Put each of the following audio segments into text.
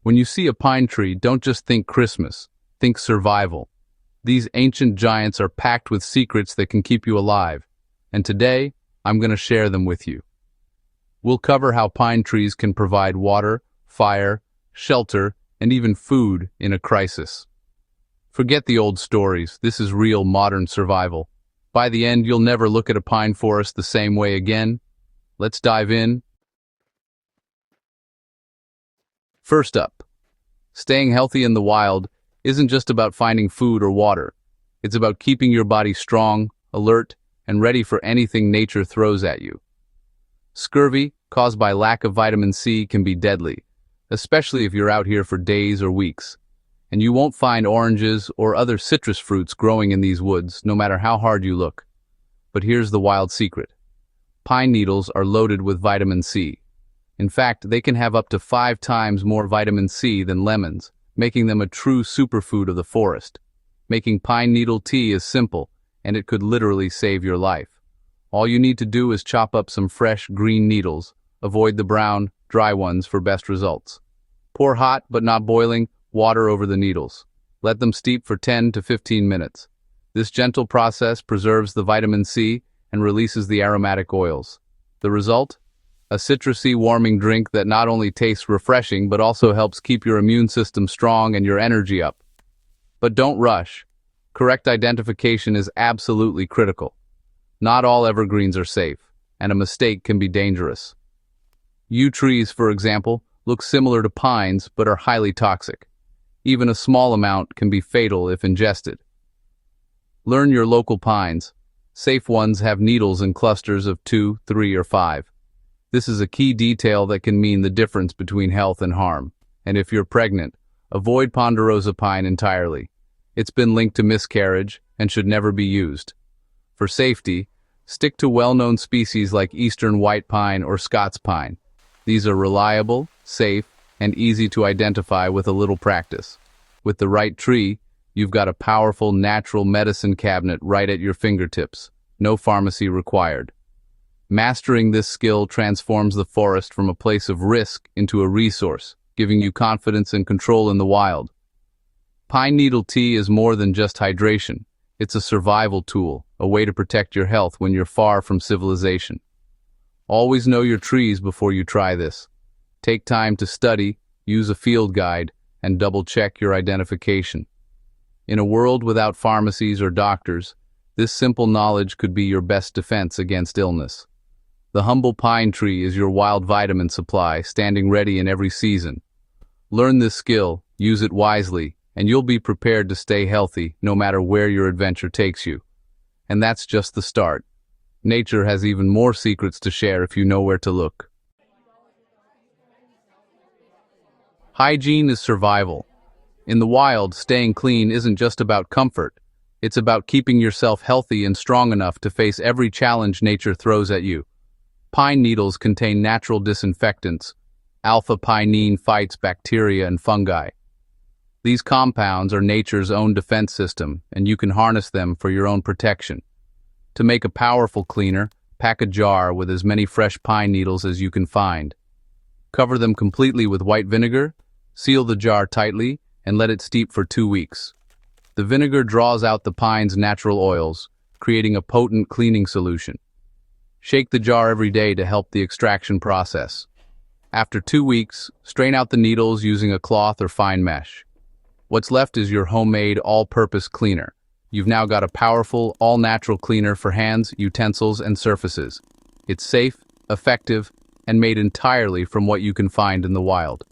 When you see a pine tree, don't just think Christmas, think survival. These ancient giants are packed with secrets that can keep you alive, and today, I'm going to share them with you. We'll cover how pine trees can provide water, fire, shelter, and even food in a crisis. Forget the old stories, this is real modern survival. By the end, you'll never look at a pine forest the same way again. Let's dive in. First up, staying healthy in the wild isn't just about finding food or water. It's about keeping your body strong, alert, and ready for anything nature throws at you. Scurvy, caused by lack of vitamin C, can be deadly, especially if you're out here for days or weeks. And you won't find oranges or other citrus fruits growing in these woods, no matter how hard you look. But here's the wild secret. Pine needles are loaded with vitamin C. In fact, they can have up to 5 times more vitamin C than lemons, making them a true superfood of the forest. Making pine needle tea is simple, and it could literally save your life. All you need to do is chop up some fresh green needles. Avoid the brown, dry ones for best results. Pour hot, but not boiling, water over the needles. Let them steep for 10 to 15 minutes. This gentle process preserves the vitamin C and releases the aromatic oils. The result? A citrusy, warming drink that not only tastes refreshing but also helps keep your immune system strong and your energy up. But don't rush. Correct identification is absolutely critical. Not all evergreens are safe, and a mistake can be dangerous. Yew trees, for example, look similar to pines but are highly toxic. Even a small amount can be fatal if ingested. Learn your local pines. Safe ones have needles in clusters of 2, 3, or 5. This is a key detail that can mean the difference between health and harm. And if you're pregnant, avoid ponderosa pine entirely. It's been linked to miscarriage and should never be used. For safety, stick to well-known species like eastern white pine or Scots pine. These are reliable, safe, and easy to identify with a little practice. With the right tree, you've got a powerful natural medicine cabinet right at your fingertips. No pharmacy required. Mastering this skill transforms the forest from a place of risk into a resource, giving you confidence and control in the wild. Pine needle tea is more than just hydration. It's a survival tool, a way to protect your health when you're far from civilization. Always know your trees before you try this. Take time to study, use a field guide, and double-check your identification. In a world without pharmacies or doctors, this simple knowledge could be your best defense against illness. The humble pine tree is your wild vitamin supply, standing ready in every season. Learn this skill, use it wisely, and you'll be prepared to stay healthy no matter where your adventure takes you. And that's just the start. Nature has even more secrets to share if you know where to look. Hygiene is survival. In the wild, staying clean isn't just about comfort. It's about keeping yourself healthy and strong enough to face every challenge nature throws at you. Pine needles contain natural disinfectants. Alpha-pinene fights bacteria and fungi. These compounds are nature's own defense system, and you can harness them for your own protection. To make a powerful cleaner, pack a jar with as many fresh pine needles as you can find. Cover them completely with white vinegar, seal the jar tightly, and let it steep for 2 weeks. The vinegar draws out the pine's natural oils, creating a potent cleaning solution. Shake the jar every day to help the extraction process. After 2 weeks, strain out the needles using a cloth or fine mesh. What's left is your homemade all-purpose cleaner. You've now got a powerful, all-natural cleaner for hands, utensils, and surfaces. It's safe, effective, and made entirely from what you can find in the wild.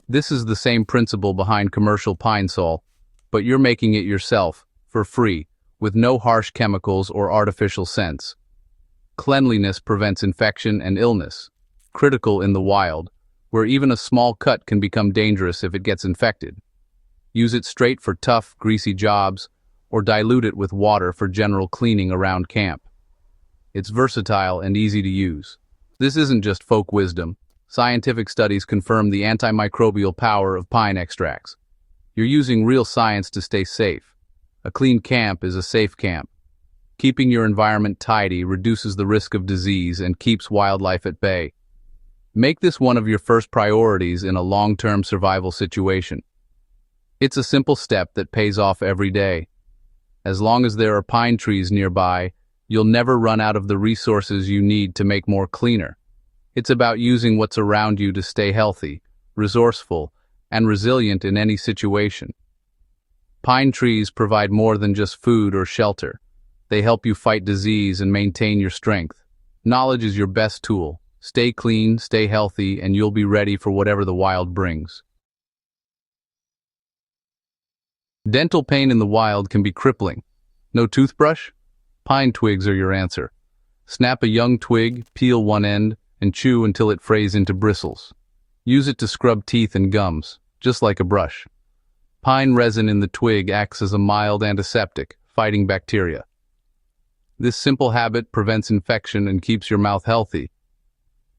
This is the same principle behind commercial pine sol, but you're making it yourself, for free, with no harsh chemicals or artificial scents. Cleanliness prevents infection and illness, critical in the wild, where even a small cut can become dangerous if it gets infected. Use it straight for tough, greasy jobs, or dilute it with water for general cleaning around camp. It's versatile and easy to use. This isn't just folk wisdom. Scientific studies confirm the antimicrobial power of pine extracts. You're using real science to stay safe. A clean camp is a safe camp. Keeping your environment tidy reduces the risk of disease and keeps wildlife at bay. Make this one of your first priorities in a long-term survival situation. It's a simple step that pays off every day. As long as there are pine trees nearby, you'll never run out of the resources you need to make more cleaner. It's about using what's around you to stay healthy, resourceful, and resilient in any situation. Pine trees provide more than just food or shelter. They help you fight disease and maintain your strength. Knowledge is your best tool. Stay clean, stay healthy, and you'll be ready for whatever the wild brings. Dental pain in the wild can be crippling. No toothbrush? Pine twigs are your answer. Snap a young twig, peel one end, and chew until it frays into bristles. Use it to scrub teeth and gums, just like a brush. Pine resin in the twig acts as a mild antiseptic, fighting bacteria. This simple habit prevents infection and keeps your mouth healthy.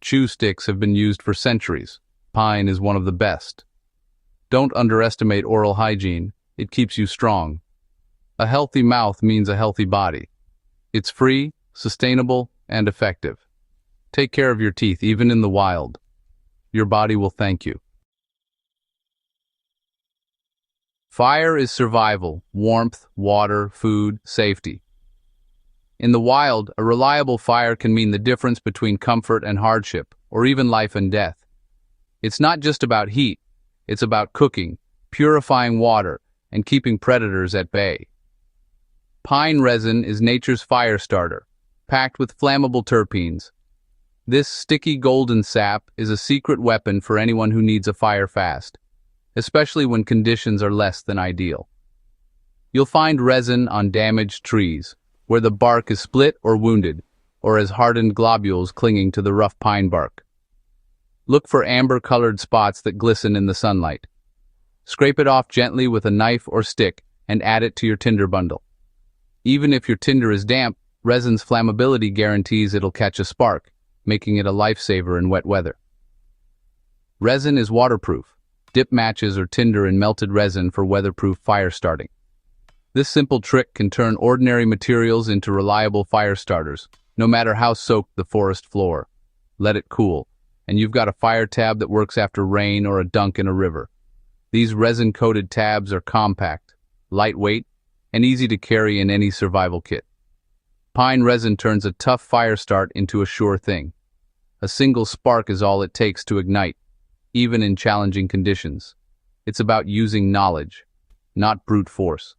Chew sticks have been used for centuries. Pine is one of the best. Don't underestimate oral hygiene. It keeps you strong. A healthy mouth means a healthy body. It's free, sustainable, and effective. Take care of your teeth, even in the wild. Your body will thank you. Fire is survival, warmth, water, food, safety. In the wild, a reliable fire can mean the difference between comfort and hardship, or even life and death. It's not just about heat, it's about cooking, purifying water, and keeping predators at bay. Pine resin is nature's fire starter, packed with flammable terpenes. This sticky golden sap is a secret weapon for anyone who needs a fire fast, especially when conditions are less than ideal. You'll find resin on damaged trees, where the bark is split or wounded, or as hardened globules clinging to the rough pine bark. Look for amber-colored spots that glisten in the sunlight. Scrape it off gently with a knife or stick and add it to your tinder bundle. Even if your tinder is damp, resin's flammability guarantees it'll catch a spark, making it a lifesaver in wet weather. Resin is waterproof. Dip matches or tinder in melted resin for weatherproof fire starting. This simple trick can turn ordinary materials into reliable fire starters, no matter how soaked the forest floor. Let it cool, and you've got a fire tab that works after rain or a dunk in a river. These resin-coated tabs are compact, lightweight, and easy to carry in any survival kit. Pine resin turns a tough fire start into a sure thing. A single spark is all it takes to ignite, even in challenging conditions. It's about using knowledge, not brute force.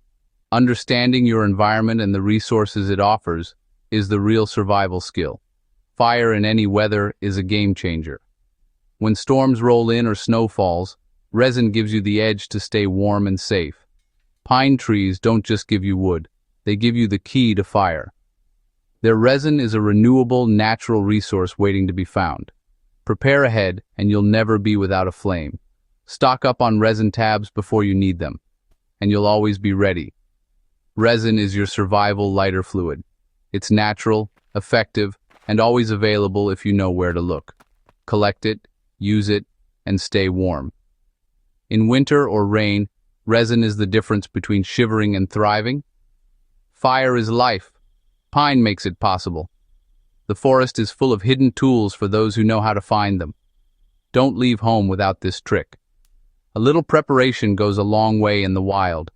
Understanding your environment and the resources it offers is the real survival skill. Fire in any weather is a game changer. When storms roll in or snow falls, resin gives you the edge to stay warm and safe. Pine trees don't just give you wood, they give you the key to fire. Their resin is a renewable, natural resource waiting to be found. Prepare ahead, and you'll never be without a flame. Stock up on resin tabs before you need them, and you'll always be ready. Resin is your survival lighter fluid. It's natural, effective, and always available if you know where to look. Collect it, use it, and stay warm. In winter or rain, resin is the difference between shivering and thriving. Fire is life. Pine makes it possible. The forest is full of hidden tools for those who know how to find them. Don't leave home without this trick. A little preparation goes a long way in the wild.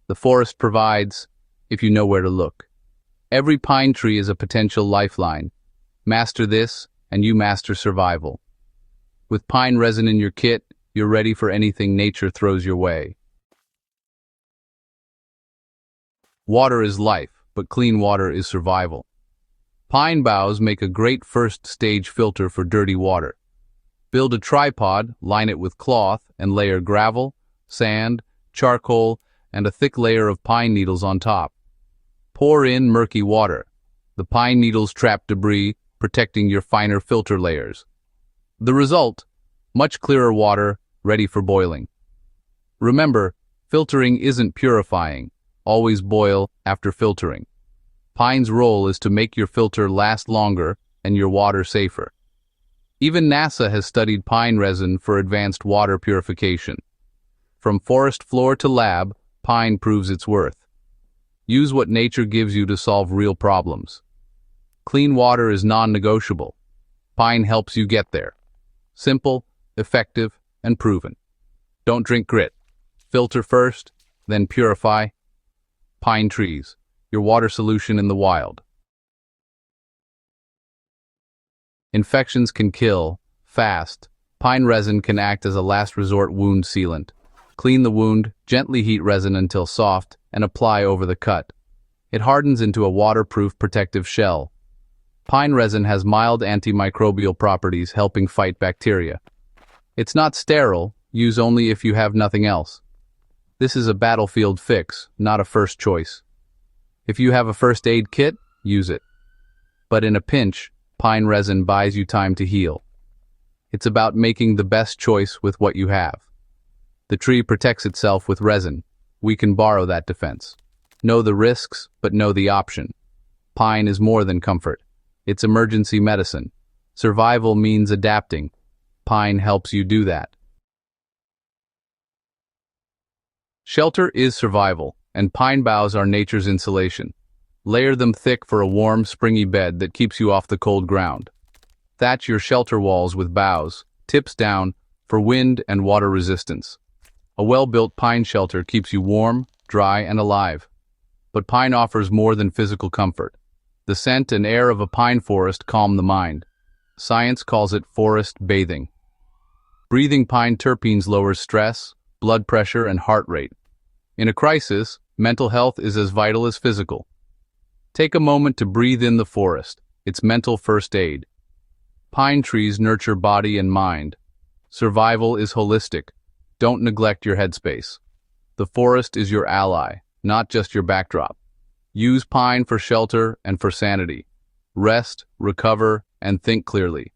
The forest provides, if you know where to look. Every pine tree is a potential lifeline. Master this, and you master survival. With pine resin in your kit, you're ready for anything nature throws your way. Water is life, but clean water is survival. Pine boughs make a great first-stage filter for dirty water. Build a tripod, line it with cloth, and layer gravel, sand, charcoal, and a thick layer of pine needles on top. Pour in murky water. The pine needles trap debris, protecting your finer filter layers. The result? Much clearer water, ready for boiling. Remember, filtering isn't purifying. Always boil after filtering. Pine's role is to make your filter last longer and your water safer. Even NASA has studied pine resin for advanced water purification. From forest floor to lab, pine proves its worth. Use what nature gives you to solve real problems. Clean water is non-negotiable. Pine helps you get there. Simple, effective, and proven. Don't drink grit. Filter first, then purify. Pine trees, your water solution in the wild. Infections can kill, fast. Pine resin can act as a last resort wound sealant. Clean the wound, gently heat resin until soft, and apply over the cut. It hardens into a waterproof protective shell. Pine resin has mild antimicrobial properties helping fight bacteria. It's not sterile, use only if you have nothing else. This is a battlefield fix, not a first choice. If you have a first aid kit, use it. But in a pinch, pine resin buys you time to heal. It's about making the best choice with what you have. The tree protects itself with resin. We can borrow that defense. Know the risks, but know the option. Pine is more than comfort. It's emergency medicine. Survival means adapting. Pine helps you do that. Shelter is survival, and pine boughs are nature's insulation. Layer them thick for a warm, springy bed that keeps you off the cold ground. Thatch your shelter walls with boughs, tips down, for wind and water resistance. A well-built pine shelter keeps you warm, dry, and alive. But pine offers more than physical comfort. The scent and air of a pine forest calm the mind. Science calls it forest bathing. Breathing pine terpenes lowers stress, blood pressure, and heart rate. In a crisis, mental health is as vital as physical. Take a moment to breathe in the forest. It's mental first aid. Pine trees nurture body and mind. Survival is holistic. Don't neglect your headspace. The forest is your ally, not just your backdrop. Use pine for shelter and for sanity. Rest, recover, and think clearly.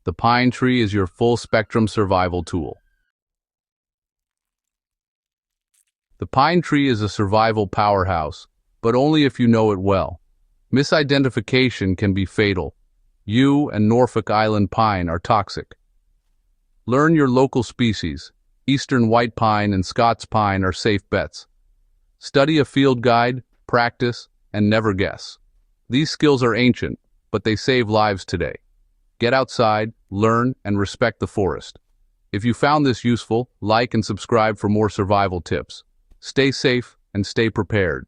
The pine tree is your full-spectrum survival tool. The pine tree is a survival powerhouse, but only if you know it well. Misidentification can be fatal. Yew and Norfolk Island pine are toxic. Learn your local species. Eastern white pine and Scots pine are safe bets. Study a field guide, practice, and never guess. These skills are ancient, but they save lives today. Get outside, learn, and respect the forest. If you found this useful, like and subscribe for more survival tips. Stay safe and stay prepared.